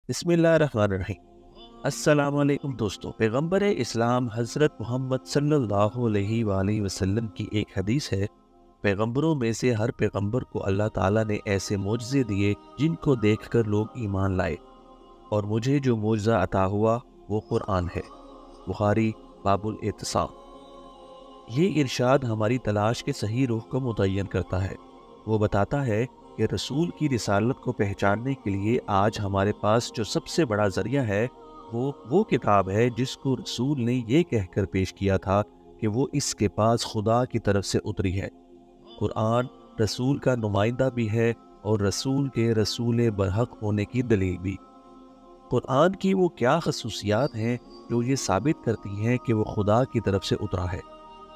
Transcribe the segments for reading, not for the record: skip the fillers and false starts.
बिस्मिल्लाहिर्रहमानिर्रहीम। अस्सलाम वालेकुम दोस्तों। पैगम्बर इस्लाम हज़रत मोहम्मद सल्लल्लाहु अलैहि वसल्लम की एक हदीस है, पैगम्बरों में से हर पैगम्बर को अल्लाह ताला ने ऐसे मोजज़े दिए जिनको देखकर लोग ईमान लाए, और मुझे जो मोजज़ा अता हुआ वो कुरान है। बुखारी बाबुल एतिसाम। ये इरशाद हमारी तलाश के सही रुख को मुतय्यन करता है। वो बताता है कि रसूल की रिसालत को पहचानने के लिए आज हमारे पास जो सबसे बड़ा ज़रिया है वो किताब है जिसको रसूल ने ये कहकर पेश किया था कि वो इसके पास खुदा की तरफ से उतरी है। कुरान रसूल का नुमाइंदा भी है और रसूल के रसूल बरहक होने की दलील भी। कुरान की वो क्या खसूसियात हैं जो ये साबित करती हैं कि वो खुदा की तरफ से उतरा है।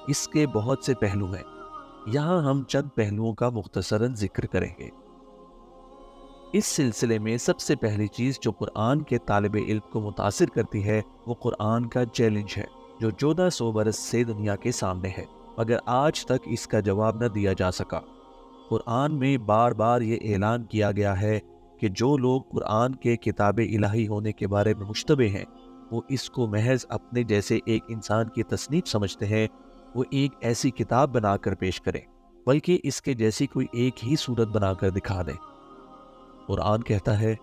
इसके बहुत से पहलू हैं, यहाँ हम चंद पहलुओं का मुख्तसरन जिक्र करेंगे। इस सिलसिले में सबसे पहली चीज़ जो कुरान के तालिब इल्म को मुतासिर करती है वो कुरान का चैलेंज है, जो 1400 बरस से दुनिया के सामने है, मगर आज तक इसका जवाब न दिया जा सका। कुरान में बार बार ये ऐलान किया गया है कि जो लोग कुरान के किताब इलाही होने के बारे में मुश्तबे हैं, वो इसको महज अपने जैसे एक इंसान की तसनीफ समझते हैं। वो एक ऐसी किताब बनाकर पेश करें, बल्कि इसके जैसी कोई एक ही सूरत बनाकर दिखा दें। कुरान कहता है,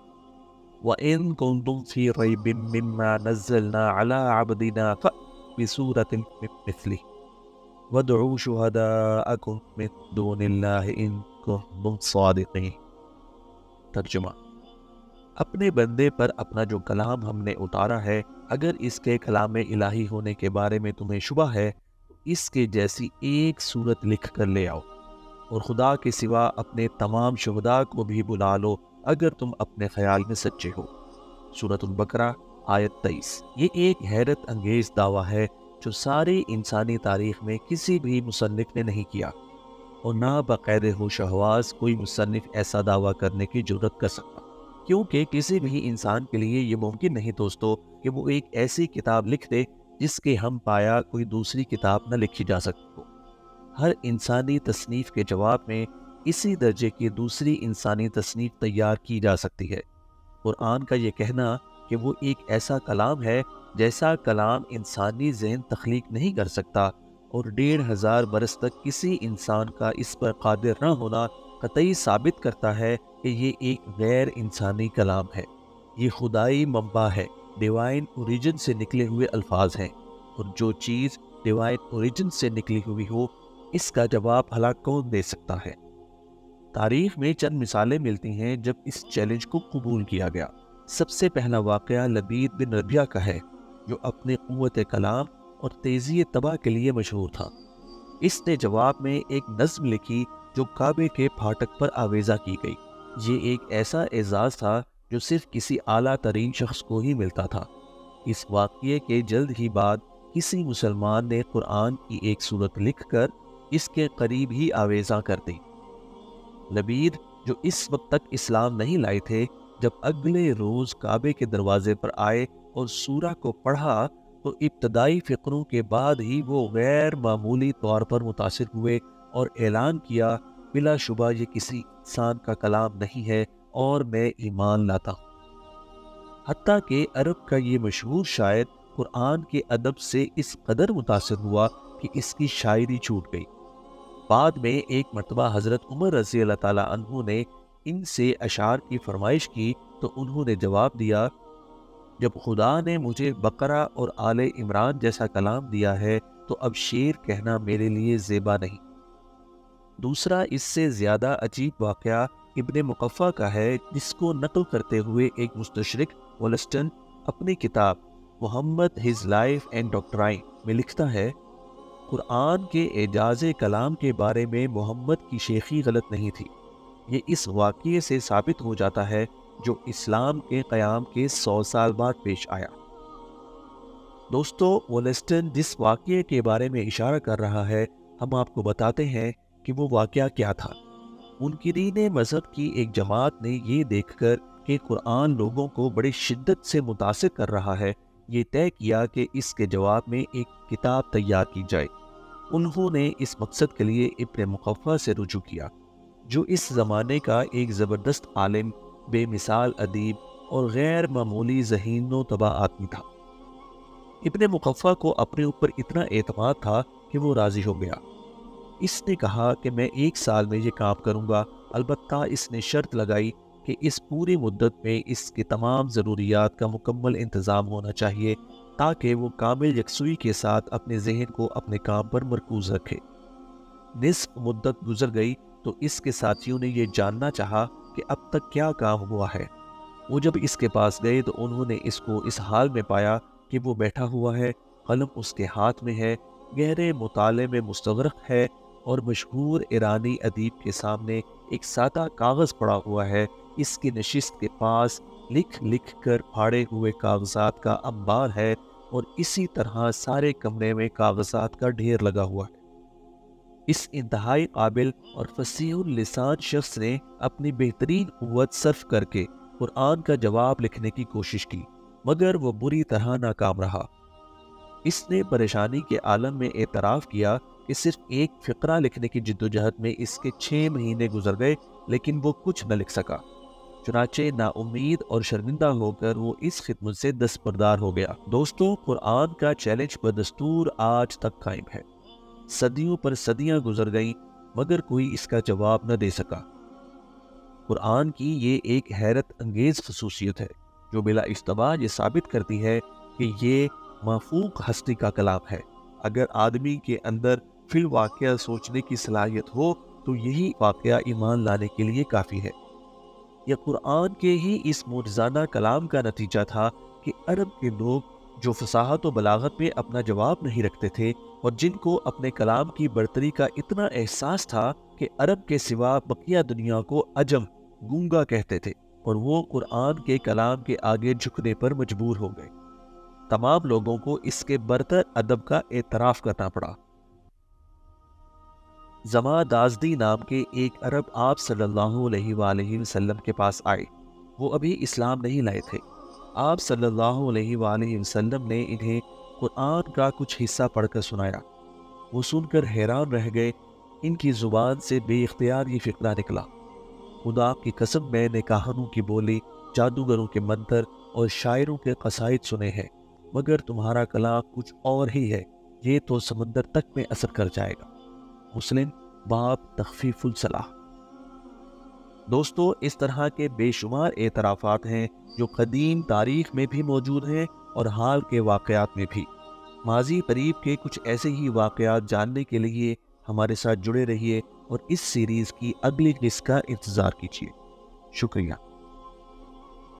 वइन कुंतुम फी रैबिम मिम्मा नज़्ज़लना अला अब्दिना फ़अतू बिसूरतिन मिन मिस्लिही वदऊ शुहदाअकुम मिन दूनिल्लाहि इन कुंतुम सादिक़ीन। तर्जुमा: अपने बंदे पर अपना जो कलाम हमने उतारा है, अगर इसके कलाम इलाही होने के बारे में तुम्हें शुबा है, इसके जैसी एक सूरत लिख कर ले आओ, और खुदा के सिवा अपने तमाम शुहदा को भी बुला लो अगर तुम अपने ख्याल में सच्चे हो। सूरतुल बकरा आयत 23। ये एक हैरत अंगेज दावा है जो सारी इंसानी तारीख में किसी भी मुसन्निफ ने नहीं किया, और ना बाकायदे होश हवास कोई मुसन्निफ ऐसा दावा करने की जुर्रत कर सकता, क्योंकि किसी भी इंसान के लिए ये मुमकिन नहीं दोस्तों कि वो एक ऐसी किताब लिख दे जिसके हम पाया कोई दूसरी किताब न लिखी जा सकती हो। हर इंसानी तसनीफ के जवाब में इसी दर्जे की दूसरी इंसानी तसनीफ तैयार की जा सकती है। कुरान का ये कहना कि वो एक ऐसा कलाम है जैसा कलाम इंसानी ज़हन तख्लीक नहीं कर सकता, और 1500 बरस तक किसी इंसान का इस पर कादिर न होना कतई साबित करता है कि ये एक गैर इंसानी कलाम है। ये खुदाई मंबा है, डिवाइन ओरिजिन से निकले हुए अल्फाज हैं, और जो चीज़ डिवाइन ओरिजिन से निकली हुई हो, इसका जवाब भला कौन दे सकता है। तारीख में चंद मिसालें मिलती हैं जब इस चैलेंज को कबूल किया गया। सबसे पहला वाक़या लबीद बिन रबिया का है, जो अपने क़ुव्वत कलाम और तेज़ी तबाह के लिए मशहूर था। इसने जवाब में एक नज़्म लिखी जो काबे के फाटक पर आवेज़ा की गई। ये एक ऐसा एजाज़ था जो सिर्फ किसी आला तरीन शख्स को ही मिलता था। इस वाक़ये के जल्द ही बाद किसी मुसलमान ने कुरान की एक सूरत लिख कर इसके करीब ही आवेज़ा कर दी। लबीद, जो इस वक्त तक इस्लाम नहीं लाए थे, जब अगले रोज़ काबे के दरवाजे पर आए और सूरा को पढ़ा तो इब्तदाई फ़िक्रों के बाद ही वो गैर मामूली तौर पर मुतासिर हुए और ऐलान किया, बिलाशुबा ये किसी इंसान का कलाम नहीं है और मैं ईमान लाता हूँ। हत्ता कि अरब का ये मशहूर शायर कुरान के अदब से इस कदर मुतासिर हुआ कि इसकी शायरी छूट गई। बाद में एक मरतबा हज़रत उमर रज़ी अल्लाह ताला अन्हु ने इनसे अशार की फरमाइश की तो उन्होंने जवाब दिया, जब खुदा ने मुझे बकरा और आले इमरान जैसा कलाम दिया है तो अब शेर कहना मेरे लिए ज़ेबा नहीं। दूसरा इससे ज़्यादा अजीब वाक़या इब्ने मुक़फ़्फ़ा का है, जिसको नक़ल करते हुए एक मुस्तशरिक वोल्स्टन अपनी किताब Muhammad his life and doctrine में लिखता है, कुरान के एजाज़े कलाम के बारे में मोहम्मद की शेखी गलत नहीं थी। ये इस वाक़ये से साबित हो जाता है जो इस्लाम के क़याम के 100 साल बाद पेश आया। दोस्तों, वोल्स्टन जिस वाक़ये के बारे में इशारा कर रहा है, हम आपको बताते हैं कि वो वाक़या क्या था। मुनकिरीन मज़हब की एक जमात ने ये देखकर कि कुरान लोगों को बड़ी शिद्दत से मुतासिर कर रहा है, ये तय किया कि इसके जवाब में एक किताब तैयार की जाए। उन्होंने इस मकसद के लिए इब्ने मुक़फ़्फ़ा से रुजू किया, जो इस ज़माने का एक ज़बरदस्त आलिम, बेमिसाल अदीब اور غیر معمولی ذہین و طبع آدمی تھا۔ ابن مقفع کو اپنے اوپر اتنا اعتماد تھا کہ وہ راضی ہو گیا۔ اس نے کہا کہ میں 1 سال میں یہ کام کروں گا، البتہ اس نے شرط لگائی کہ اس پوری مدت میں اس کے تمام ضروریات کا مکمل انتظام ہونا چاہیے تاکہ وہ کامل یکسوئی کے ساتھ اپنے ذہن کو اپنے کام پر مرکوز رکھے۔ نصف مدت گزر گئی تو اس کے ساتھیوں نے یہ جاننا چاہا کہ اب تک کیا کام ہوا ہے۔ وہ جب اس کے پاس گئے تو انہوں نے اس کو اس حال میں پایا کہ وہ بیٹھا ہوا ہے، قلم اس کے ہاتھ میں ہے، گہرے مطالعے میں مستغرق ہے اور مشہور ایرانی ادیب کے سامنے ایک سادہ کاغذ پڑا ہوا ہے۔ اس کی نشست کے پاس لکھ لکھ کر پھاڑے ہوئے کاغذات کا انبار ہے اور اسی طرح سارے کمرے میں کاغذات کا ڈھیر لگا ہوا ہے۔ اس انتہائی قابل اور فصیح اللسان شخص نے اپنی بہترین قوت صرف کر کے قرآن کا جواب لکھنے کی کوشش کی، مگر وہ بری طرح ناکام رہا۔ اس نے پریشانی کے عالم میں اعتراف کیا کہ صرف ایک فقرہ لکھنے کی جدوجہد میں اس کے 6 مہینے گزر گئے، لیکن وہ کچھ نہ لکھ سکا۔ چنانچہ نا امید اور شرمندہ ہو کر وہ اس خدمت سے دستبردار ہو گیا۔ دوستو، قرآن کا چیلنج بدستور آج تک قائم ہے۔ صدیوں پر صدیاں گزر گئیں مگر کوئی اس کا جواب نہ دے سکا۔ قرآن کی یہ ایک حیرت انگیز خصوصیت ہے جو بلا اشتباہ یہ ثابت کرتی ہے کہ یہ مافوق ہستی کا کلام ہے۔ اگر آدمی کے اندر فی الواقعہ سوچنے کی صلاحیت ہو تو یہی واقعہ ایمان لانے کے لیے کافی ہے۔ یہ قرآن کے ہی اس معجزانہ کلام کا نتیجہ تھا کہ عرب کے لوگ جو فصاحت و بلاغت میں اپنا جواب نہیں رکھتے تھے اور جن کو اپنے کلام کی برتری کا اتنا احساس تھا کہ عرب کے سوا بقیہ دنیا کو عجم، گونگا کہتے تھے، اور وہ قرآن کے کلام کے آگے جھکنے پر مجبور ہو گئے۔ تمام لوگوں کو اس کے برتر ادب کا اعتراف کرنا پڑا۔ زما دازدی نام کے ایک عرب آپ صلی اللہ علیہ وآلہ وسلم کے پاس آئے۔ وہ ابھی اسلام نہیں لائے تھے۔ آپ صلی اللہ علیہ وآلہ وسلم نے انہیں قرآن کا کچھ حصہ پڑھ کر سنایا۔ وہ سن کر حیران رہ گئے۔ ان کی زبان سے بے اختیار یہ فقرہ نکلا: خدا کی قسم، میں نے کاہنوں کی بولی، جادوگروں کے منتر اور شاعروں کے قصائد سنے ہیں، مگر تمہارا کلام کچھ اور ہی ہے، یہ تو سمندر تک میں اثر کر جائے گا۔ مسلم باب تخفیف الصلاح۔ دوستو، اس طرح کے بے شمار اعترافات ہیں جو قدیم تاریخ میں بھی موجود ہیں اور حال کے واقعات میں بھی۔ ماضی قریب کے کچھ ایسے ہی واقعات جاننے کے لیے ہمارے ساتھ جڑے رہیے اور اس سیریز کی اگلی قسط کا انتظار کیجیے۔ شکریہ۔